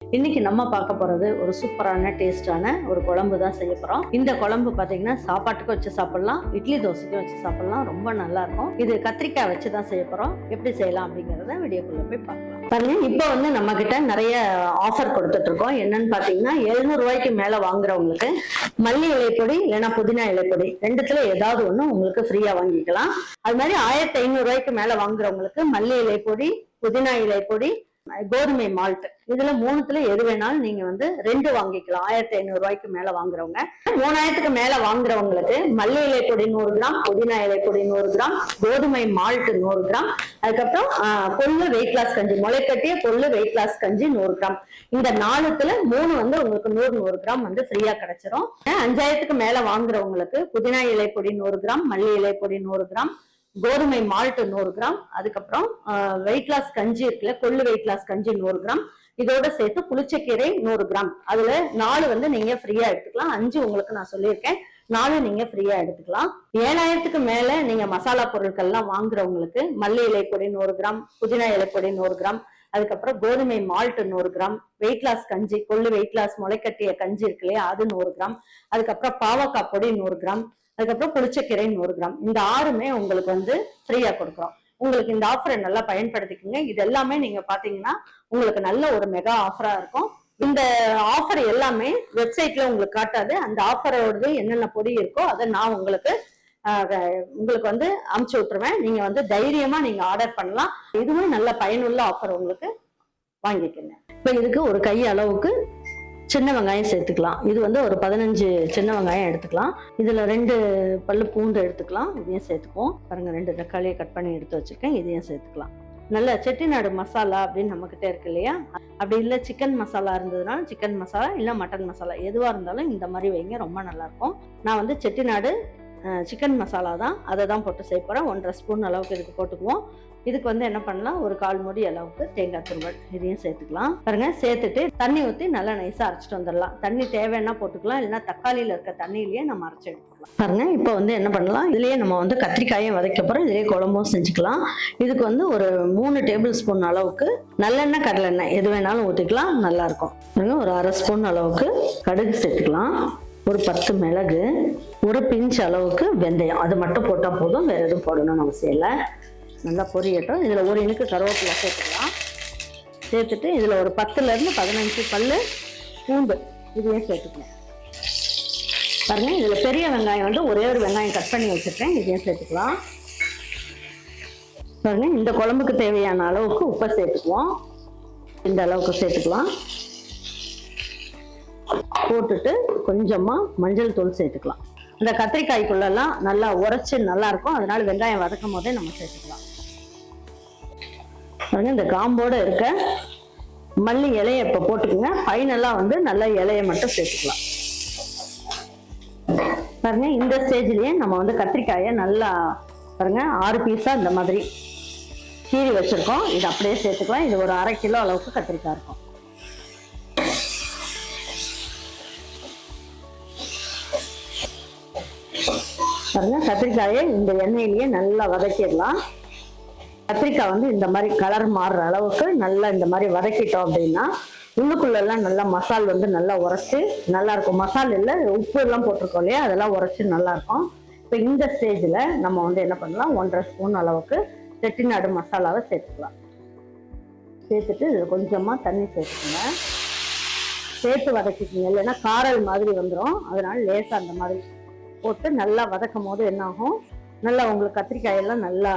இன்னைக்கு நம்ம பார்க்க போறது ஒரு சூப்பரான டேஸ்டான ஒரு குழம்பு தான் செய்ய போறோம். இந்த குழம்பு பாத்தீங்கன்னா சாப்பாட்டுக்கு வச்சு சாப்பிடலாம், இட்லி தோசைக்கு வச்சு சாப்பிடலாம், ரொம்ப நல்லா இருக்கும். இது கத்திரிக்காய் வச்சு தான் செய்ய போறோம். எப்படி செய்யலாம் அப்படிங்கறத வீடியோக்குள்ள போய் பார்க்கலாம். பாருங்க, இப்போ வந்து நம்ம கிட்ட நிறைய ஆஃபர் கொடுத்துட்டு இருக்கோம். என்னன்னு பாத்தீங்கன்னா 700 ரூபாய்க்கு மேல வாங்குறவங்களுக்கு மல்லி இலைப்பொடி இல்லைன்னா புதினா இலைப்பொடி ரெண்டுத்துல ஏதாவது ஒண்ணு உங்களுக்கு ஃப்ரீயா வாங்கிக்கலாம். அது மாதிரி 1500 ரூபாய்க்கு மேல வாங்குறவங்களுக்கு மல்லி இலைப்பொடி, புதினா இலைப்பொடி, கோதுமை மால்ட் இதுல மூணுத்துல எது வேணாலும் நீங்க வந்து 2 வாங்கிக்கலாம். 1500 ரூபாய்க்கு மேல வாங்குறவங்க 3000க்கு மேல வாங்குறவங்களுக்கு மல்லி இலை பொடி 100 கிராம், புதினா இலை பொடி 100 கிராம், கோதுமை மால்ட் 100 கிராம், அதுக்கப்புறம் கொள்ளு வெயிட் லாஸ் கஞ்சி, முளைக்கட்டிய கொள்ளு வெயிட் லாஸ் கஞ்சி 100 கிராம். இந்த 4த்துல 3 வந்து உங்களுக்கு 100 கிராம் வந்து ஃப்ரீயா கிடைச்சிரும். 5000க்கு மேல வாங்குறவங்களுக்கு புதினா இலை பொடி 100 கிராம், மல்லி இலை பொடி 100 கிராம், கோதுமை மால்ட் 100 கிராம், அதுக்கப்புறம் வெயிட் லாஸ் கஞ்சி இருக்குல்ல, கொள்ளு வெயிட் லாஸ் கஞ்சி 100 கிராம், இதோட சேர்த்து புளிச்சக்கீரை 100 கிராம். அதுல 4 வந்து நீங்க ஃப்ரீயா எடுத்துக்கலாம். 5 உங்களுக்கு நான் சொல்லியிருக்கேன், 4 நீங்க ஃப்ரீயா எடுத்துக்கலாம். 7000க்கு மேல நீங்க மசாலா பொருட்கள்லாம் வாங்குறவங்களுக்கு மல்லி இலை பொடி 100 கிராம், புதினா இலை பொடி 100 கிராம், அதுக்கப்புறம் கோதுமை மால்ட் 100 கிராம், வெயிட் லாஸ் கஞ்சி கொள்ளு வெயிட் லாஸ் முளைக்கட்டிய கஞ்சி இருக்கு இல்லையா, அது 100 கிராம், அதுக்கப்புறம் பாவக்காய் பொடி 100 கிராம், அதுக்கப்புறம் புளிச்சக்கீரை 100 கிராம். இந்த 6மே உங்களுக்கு வந்து ஃப்ரீயா கொடுக்குறோம். உங்களுக்கு இந்த ஆஃபரை நல்லா பயன்படுத்திக்கோங்க. இது எல்லாமே நீங்க பாத்தீங்கன்னா உங்களுக்கு நல்ல ஒரு மெகா ஆஃபரா இருக்கும். இந்த ஆஃபர் எல்லாமே வெப்சைட்ல உங்களுக்கு காட்டாது. அந்த ஆஃபரோடது என்னென்ன பொடி இருக்கோ அதை நான் உங்களுக்கு வந்து அமுச்சு விட்டுருவேன். நீங்க வந்து தைரியமா நீங்க ஆர்டர் பண்ணலாம். இதுவும் நல்ல பயனுள்ள ஆஃபர், உங்களுக்கு வாங்கிக்கோங்க. இப்ப இதுக்கு ஒரு கை அளவுக்கு சின்ன வெங்காயம் சேர்த்துக்கலாம். இது வந்து ஒரு 15 சின்ன வெங்காயம் எடுத்துக்கலாம். இதுல 2 பல்லு பூண்டு எடுத்துக்கலாம், இதையும் சேர்த்துக்குவோம். பாருங்க, 2 தக்காளியை கட் பண்ணி எடுத்து வச்சிருக்கேன், இதையும் சேர்த்துக்கலாம். நல்ல செட்டிநாடு மசாலா அப்படின்னு நம்ம கிட்ட இருக்கு இல்லையா, அப்படி இல்லை சிக்கன் மசாலா இருந்ததுனால சிக்கன் மசாலா, இல்லை மட்டன் மசாலா எதுவா இருந்தாலும் இந்த மாதிரி வைங்க, ரொம்ப நல்லா இருக்கும். நான் வந்து செட்டிநாடு சிக்கன் மசாலா தான், அதை தான் போட்டு செய்ய போறேன். 1.5 ஸ்பூன் அளவுக்கு இதுக்கு போட்டுக்குவோம். இதுக்கு வந்து என்ன பண்ணலாம், ஒரு 1/4 மூடி அளவுக்கு தேங்காய் துருவல் இதையும் சேர்த்துக்கலாம். பாருங்க, சேர்த்துட்டு தண்ணி ஊற்றி நல்லா நைஸா அரைச்சிட்டு வந்துடலாம். தண்ணி தேவைன்னா போட்டுக்கலாம், இல்லைன்னா தக்காளியில இருக்க தண்ணியிலேயே நம்ம அரைச்சி எடுத்துக்கலாம். பாருங்க, இப்போ வந்து என்ன பண்ணலாம், இதுலயே நம்ம வந்து கத்திரிக்காயும் வதக்க போறோம், இதுலயே குழம்பும் செஞ்சுக்கலாம். இதுக்கு வந்து ஒரு 3 டேபிள் ஸ்பூன் அளவுக்கு நல்லெண்ணெய் கடலெண்ணெய் எது வேணாலும் ஊற்றிக்கலாம், நல்லா இருக்கும். ஒரு 1/2 ஸ்பூன் அளவுக்கு கடுகு சேர்த்துக்கலாம், ஒரு 10 மிளகு, ஒரு பிஞ்ச் அளவுக்கு வெந்தயம், அது மட்டும் போட்டா போதும், வேற எதுவும் போடணும்னு அவசியம் இல்லை. நல்லா பொரியட்டும். இதுல ஒரு இனுக்கு கருவேப்பிலை சேர்த்துக்கலாம். சேர்த்துட்டு இதுல ஒரு 10ல இருந்து 15 பல்லு பூண்டு இதையும் சேர்த்துக்கலாம். பாருங்க, இதுல பெரிய வெங்காயம் வந்து ஒரே ஒரு வெங்காயம் கட் பண்ணி வச்சிருக்கேன், இதையும் சேர்த்துக்கலாம். பாருங்க, இந்த குழம்புக்கு தேவையான அளவுக்கு உப்பை சேர்த்துக்குவோம். இந்த அளவுக்கு சேர்த்துக்கலாம். போட்டுட்டு கொஞ்சமா மஞ்சள் தூள் சேர்த்துக்கலாம். இந்த கத்திரிக்காய்க்குள்ளெல்லாம் நல்லா உரைச்சு நல்லா இருக்கும், அதனால வெங்காயம் வதக்கும் போதே நம்ம சேர்த்துக்கலாம். இந்த காம்போட இருக்க மல்லி இலையை இப்ப போட்டுக்கோங்க. ஃபைனலா வந்து நல்ல இலையை மட்டும் சேர்த்துக்கலாம். பாருங்க, இந்த ஸ்டேஜ்லயே நம்ம வந்து கத்திரிக்காயை நல்லா பாருங்க 6 பீஸா இந்த மாதிரி கீறி வச்சிருக்கோம், இது அப்படியே சேர்த்துக்கலாம். இது ஒரு 1/2 கிலோ அளவுக்கு கத்திரிக்காய் இருக்கும். பாருங்க, கத்திரிக்காயை இந்த எண்ணெயிலேயே நல்லா வதக்கிடலாம். கத்திரிக்காய் வந்து இந்த மாதிரி கலர் மாறுற அளவுக்கு நல்லா இந்த மாதிரி வதக்கிட்டோம் அப்படின்னா உள்ளுக்குள்ள எல்லாம் நல்லா மசால் வந்து நல்லா உரைச்சு நல்லா இருக்கும். மசால் இல்லை, உப்பு எல்லாம் போட்டிருக்கோம் இல்லையா, அதெல்லாம் உரைச்சு நல்லா இருக்கும். இப்போ இந்த ஸ்டேஜ்ல நம்ம வந்து என்ன பண்ணலாம், 1.5 ஸ்பூன் அளவுக்கு செட்டிநாடு மசாலாவை சேர்த்துக்கலாம். சேர்த்துட்டு இதுல கொஞ்சமா தண்ணி சேர்த்துக்கோங்க. சேர்த்து வதக்கிக்கோங்க, இல்லைன்னா காரல் மாதிரி வந்துடும். அதனால லேசா அந்த மாதிரி போட்டு நல்லா வதக்கும் போது என்ன ஆகும், நல்லா உங்களுக்கு கத்திரிக்காயெல்லாம் நல்லா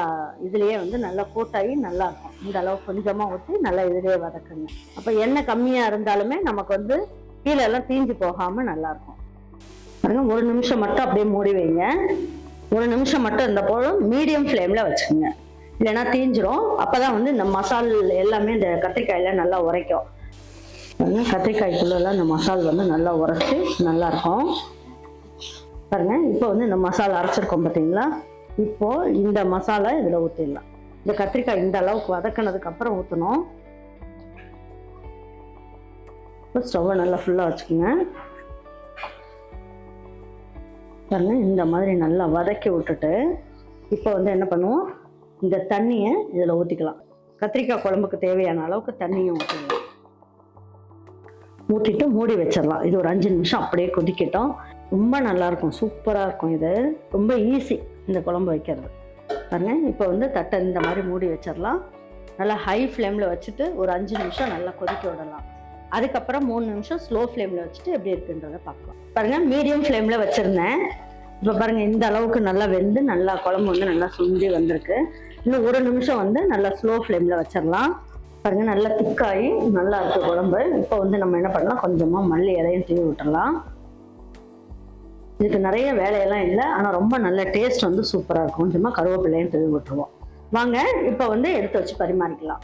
இதுலயே வந்து நல்லா கோட்டாகி நல்லா இருக்கும். இந்த அளவு கொஞ்சமா ஊற்றி நல்லா இதுலயே வதக்குங்க. அப்ப எண்ணெய் கம்மியா இருந்தாலுமே நமக்கு வந்து கீழே எல்லாம் தீஞ்சு போகாம நல்லா இருக்கும். பாருங்க, 1 நிமிஷம் மட்டும் அப்படியே மூடி வைங்க. 1 நிமிஷம் மட்டும் இருந்த போதும், மீடியம் ஃப்ளேம்ல வச்சுக்கோங்க, இல்லைன்னா தீஞ்சிரும். அப்பதான் வந்து இந்த மசால் எல்லாமே இந்த கத்திரிக்காயில நல்லா உரைக்கும். கத்திரிக்காய்க்குள்ள எல்லாம் இந்த மசால் வந்து நல்லா உரைச்சி நல்லா இருக்கும். பாருங்க, இப்போ வந்து இந்த மசாலா அரைச்சிருக்கோம் பார்த்தீங்களா, இப்போ இந்த மசாலா இதுல ஊற்றிடலாம். இந்த கத்திரிக்காய் இந்த அளவுக்கு வதக்கினதுக்கு அப்புறம் ஊற்றணும். இப்போ ஸ்டவ்வை நல்லா ஃபுல்லா வச்சுக்கோங்க. பாருங்க, இந்த மாதிரி நல்லா வதக்கி விட்டுட்டு இப்போ வந்து என்ன பண்ணுவோம், இந்த தண்ணியை இதுல ஊற்றிக்கலாம். கத்திரிக்காய் குழம்புக்கு தேவையான அளவுக்கு தண்ணியும் ஊற்றிக்கலாம். ஊற்றிட்டு மூடி வச்சிடலாம். இது ஒரு 5 நிமிஷம் அப்படியே கொதிக்கட்டும். ரொம்ப நல்லாயிருக்கும், சூப்பராக இருக்கும். இது ரொம்ப ஈஸி இந்த குழம்பு வைக்கிறது. பாருங்க, இப்போ வந்து தட்டை இந்த மாதிரி மூடி வச்சிடலாம். நல்லா ஹை ஃப்ளேமில் வச்சுட்டு ஒரு 5 நிமிஷம் நல்லா கொதிக்க விடலாம். அதுக்கப்புறம் 3 நிமிஷம் ஸ்லோ ஃப்ளேமில் வச்சுட்டு எப்படி இருக்குன்றதை பார்க்கலாம். பாருங்கள், மீடியம் ஃப்ளேமில் வச்சுருந்தேன். இப்போ பாருங்கள், இந்த அளவுக்கு நல்லா வெந்து நல்லா குழம்பு வந்து நல்லா சுண்டி வந்திருக்கு. இன்னும் 1 நிமிஷம் வந்து நல்லா ஸ்லோ ஃப்ளேமில் வச்சிடலாம். பாருங்கள், நல்லா திக்காகி நல்லா இருக்குது குழம்பு. இப்போ வந்து நம்ம என்ன பண்ணலாம், கொஞ்சமாக மல்லி இலையும் தூவி விட்டுடலாம். இதுக்கு நிறைய வேலையெல்லாம் இல்லை, ஆனால் ரொம்ப நல்ல டேஸ்ட் வந்து சூப்பராக இருக்கும். கொஞ்சமாக கருவேப்பிலையும் தூவி விட்டுருவோம். வாங்க இப்போ வந்து எடுத்து வச்சு பரிமாறிக்கலாம்.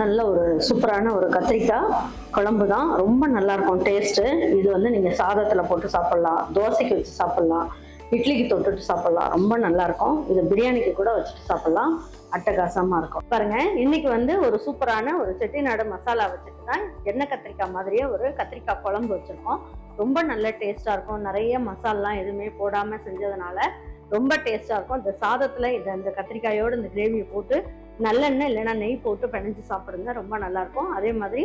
நல்ல ஒரு சூப்பரான ஒரு கத்திரிக்காய் குழம்பு தான். ரொம்ப நல்லா இருக்கும் டேஸ்ட்டு. இது வந்து நீங்கள் சாதத்தில் போட்டு சாப்பிட்லாம், தோசைக்கு வச்சு சாப்பிட்லாம், இட்லிக்கு தொட்டுட்டு சாப்பிட்லாம். ரொம்ப நல்லா இருக்கும். இது பிரியாணிக்கு கூட வச்சுட்டு சாப்பிட்லாம். அட்டகாசமாக இருக்கும். பாருங்க, இன்னைக்கு வந்து ஒரு சூப்பரான ஒரு செட்டிநாடு மசாலா வச்சுட்டு தான் எண்ணெய் கத்திரிக்காய் மாதிரியே ஒரு கத்திரிக்காய் குழம்பு வச்சுருக்கோம். ரொம்ப நல்ல டேஸ்ட்டாக இருக்கும். நிறைய மசாலாம் எதுவுமே போடாமல் செஞ்சதுனால ரொம்ப டேஸ்ட்டாக இருக்கும். இந்த சாதத்தில் இந்த கத்திரிக்காயோடு இந்த கிரேவியை போட்டு நல்லெண்ணெய் இல்லைன்னா நெய் போட்டு பிணைஞ்சு சாப்பிடுங்க, ரொம்ப நல்லாயிருக்கும். அதே மாதிரி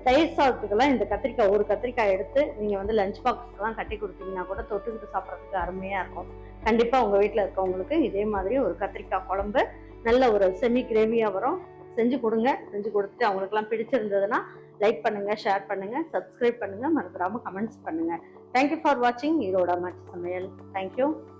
தயிர் சாதத்துக்கெல்லாம் இந்த கத்திரிக்காய் ஒரு கத்திரிக்காய் எடுத்து நீங்கள் வந்து லஞ்ச் பாக்ஸ்க்கெல்லாம் கட்டி கொடுத்தீங்கன்னா கூட தொட்டுக்கிட்டு சாப்பிட்றதுக்கு அருமையாக இருக்கும். கண்டிப்பாக உங்கள் வீட்டில் இருக்கவங்களுக்கு இதே மாதிரி ஒரு கத்திரிக்காய் குழம்பு நல்ல ஒரு செமி கிரேவியாக வரும். செஞ்சு கொடுங்க. செஞ்சு கொடுத்துட்டு அவங்களுக்குலாம் பிடிச்சிருந்ததுன்னா லைக் பண்ணுங்கள், ஷேர் பண்ணுங்கள், சப்ஸ்கிரைப் பண்ணுங்கள், மறந்துடாமல் கமெண்ட்ஸ் பண்ணுங்கள். தேங்க்யூ ஃபார் வாட்சிங் ஈரோட அம்மாச்சி சமையல். தேங்க்யூ.